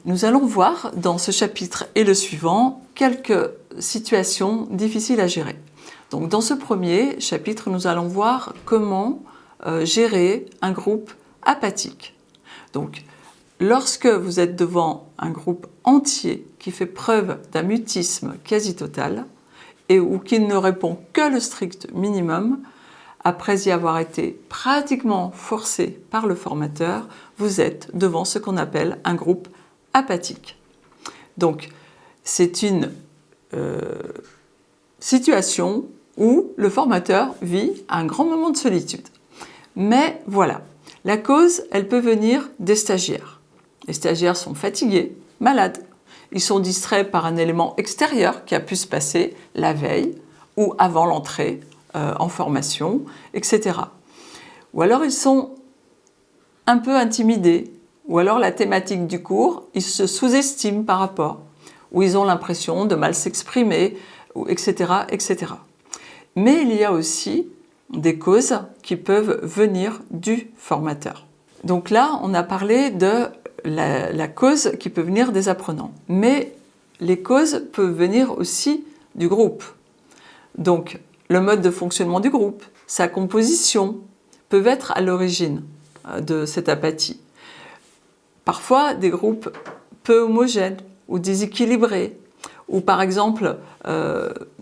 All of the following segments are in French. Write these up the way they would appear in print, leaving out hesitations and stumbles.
Nous allons voir dans ce chapitre et le suivant quelques situations difficiles à gérer. Donc dans ce premier chapitre, nous allons voir comment gérer un groupe apathique. Donc lorsque vous êtes devant un groupe entier qui fait preuve d'un mutisme quasi total et ou qui ne répond que le strict minimum, après y avoir été pratiquement forcé par le formateur, vous êtes devant ce qu'on appelle un groupe apathique. Donc, c'est une situation où le formateur vit un grand moment de solitude. Mais voilà, la cause, elle peut venir des stagiaires. Les stagiaires sont fatigués, malades. Ils sont distraits par un élément extérieur qui a pu se passer la veille ou avant l'entrée en formation, etc. Ou alors ils sont un peu intimidés, ou alors la thématique du cours, ils se sous-estiment par rapport, ou ils ont l'impression de mal s'exprimer, etc., etc. Mais il y a aussi des causes qui peuvent venir du formateur. Donc là, on a parlé de la cause qui peut venir des apprenants, mais les causes peuvent venir aussi du groupe. Donc, le mode de fonctionnement du groupe, sa composition, peuvent être à l'origine de cette apathie. Parfois, des groupes peu homogènes ou déséquilibrés, ou par exemple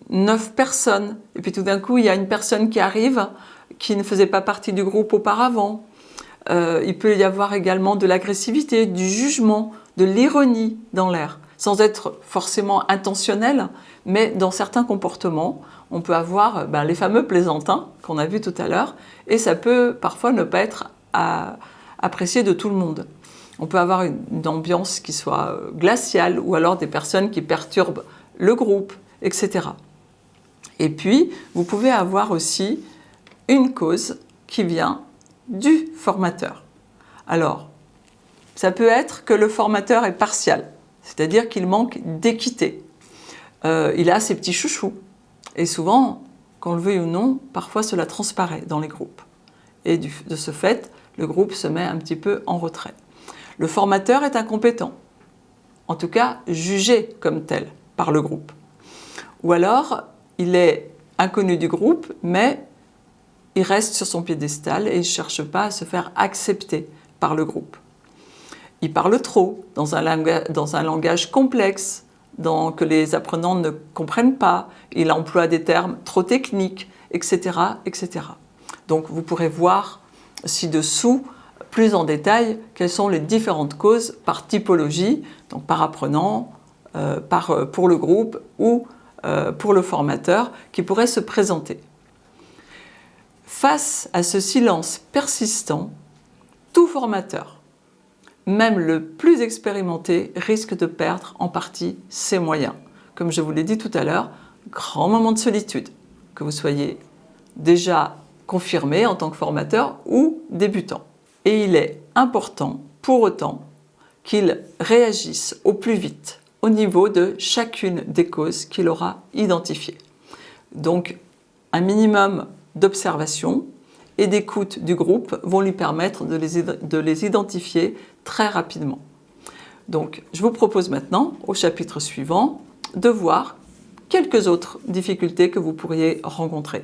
9 personnes, et puis tout d'un coup, il y a une personne qui arrive qui ne faisait pas partie du groupe auparavant. Il peut y avoir également de l'agressivité, du jugement, de l'ironie dans l'air, sans être forcément intentionnel, mais dans certains comportements, on peut avoir les fameux plaisantins qu'on a vus tout à l'heure, et ça peut parfois ne pas être apprécié de tout le monde. On peut avoir une ambiance qui soit glaciale, ou alors des personnes qui perturbent le groupe, etc. Et puis, vous pouvez avoir aussi une cause qui vient du formateur. Alors, ça peut être que le formateur est partial, c'est-à-dire qu'il manque d'équité. Il a ses petits chouchous. Et souvent, qu'on le veuille ou non, parfois cela transparaît dans les groupes. Et de ce fait, le groupe se met un petit peu en retrait. Le formateur est incompétent, en tout cas jugé comme tel par le groupe. Ou alors, il est inconnu du groupe, mais il reste sur son piédestal et il ne cherche pas à se faire accepter par le groupe. Il parle trop, dans un langage complexe, que les apprenants ne comprennent pas. Il emploie des termes trop techniques, etc., etc. Donc vous pourrez voir ci-dessous, plus en détail, quelles sont les différentes causes par typologie, donc par apprenant, pour le groupe ou pour le formateur, qui pourraient se présenter. Face à ce silence persistant, tout formateur, même le plus expérimenté, risque de perdre en partie ses moyens. Comme je vous l'ai dit tout à l'heure, grand moment de solitude, que vous soyez déjà confirmé en tant que formateur ou débutant. Et il est important, pour autant, qu'il réagisse au plus vite au niveau de chacune des causes qu'il aura identifiées. Donc, un minimum d'observation et d'écoute du groupe vont lui permettre de les identifier très rapidement. Donc, je vous propose maintenant, au chapitre suivant, de voir quelques autres difficultés que vous pourriez rencontrer.